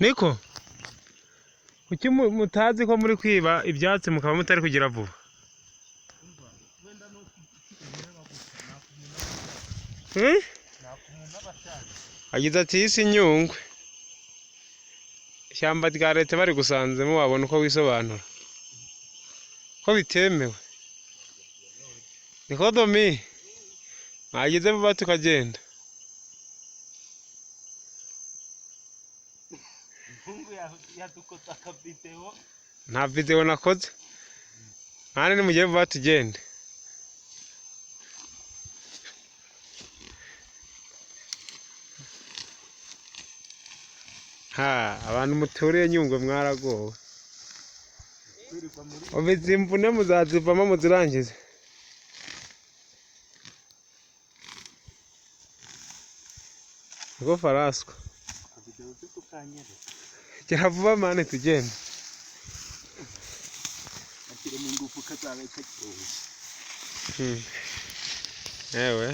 niko kuki mutazi ko muri kwiba ibyatsi mukaba mutari kugira vuba? Agize ati isi Nyungwe ishyamba rya leta bari gusanzemo wabona uko wisobanura ko bitemewe. Niko Domi mwagize vuba tukagenda. Nta video nakoze nane nimugire vuba tugende. Abantu muturiye Nyungwe mwaragowe. Ubuzimvune muzazivamo muzirangize. Ngo faraswa. Gera vuba mane tugende. Ewe.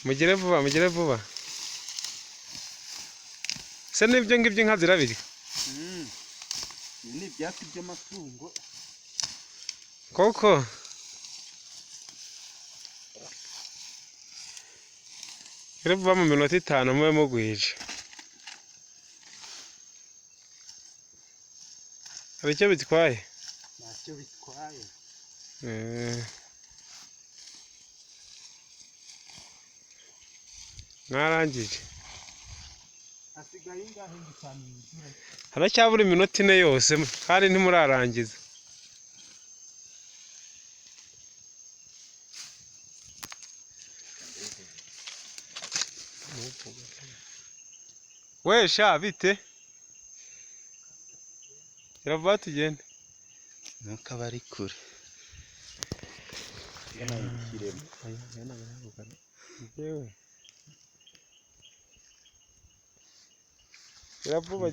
Mugire vuba. Se nibyo ngibyo inka zirabiri. Ni ibyatsi by'amatungo. Koko. Ire vuba mu minota 5 mube mugwije. Hari icyo bitwaye? Ntacyo bitwaye. Mwarangije. Hasigaye ingahe ngitanu n'izura? Haracyabura iminota 4 yose kandi ntimurarangiza. Wesha bite? Iravuga tugende. Nuko bari kure. Yana ikiremo. Yewe. Gira vuba.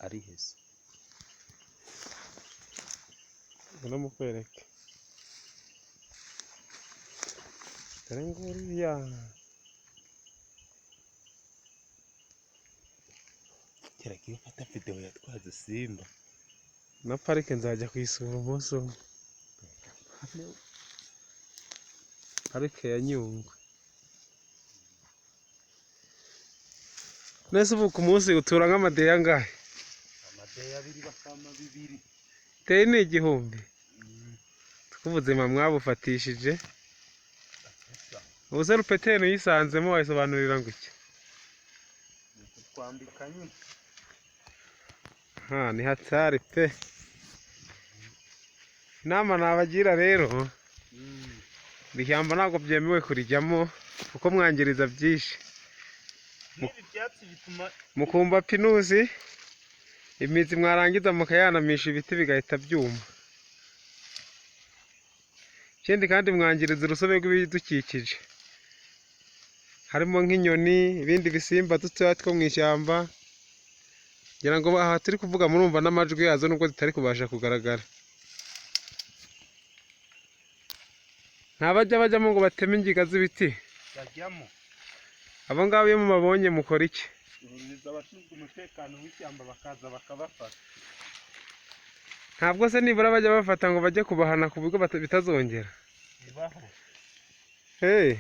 Ari hese. Ngona mukwereke. Tarenguriya. Kiragiye fata video yatwaze Simba. Na parike nzajya kwisura umunsi umwe. Parike ya Nyungwe. Nese ubu ku munsi utura nk'amadeya angahe? Amadeya 2 bakama 2. Teye ni 1000. Ubuzima mwabufatishije. Ubuze rupetero yisanzemo wayisobanurira ngo iki? Kwambikanye. Ni hatari pe. Inama nabagira rero. Bishyamba ntabwo byemewe kurijyamo kuko mwangiriza byinshi. Mukumba pinusi imizi mwarangiza mukayanamisha ibiti bigahita byuma. Ikindi kandi mwangiriza urusobe rw'ibidukikije. Harimo nk'inyoni, ibindi bisimba dutoya two mu ishyamba. Ngira ngo aha turi kuvuga murumva n'amajwi yazo nubwo zitari kubasha kugaragara. Bajyamo ngo bateme ingiga z'ibiti. Bajyamo. Abo ngabo iyo mubabonye mukora iki? Abashinzwe umutekano w'ishyamba bakaza bakabafata. Ntabwo se nibura bajya bafata ngo bajye kubahana ku bigo bitazongera. Bibaho. Hey.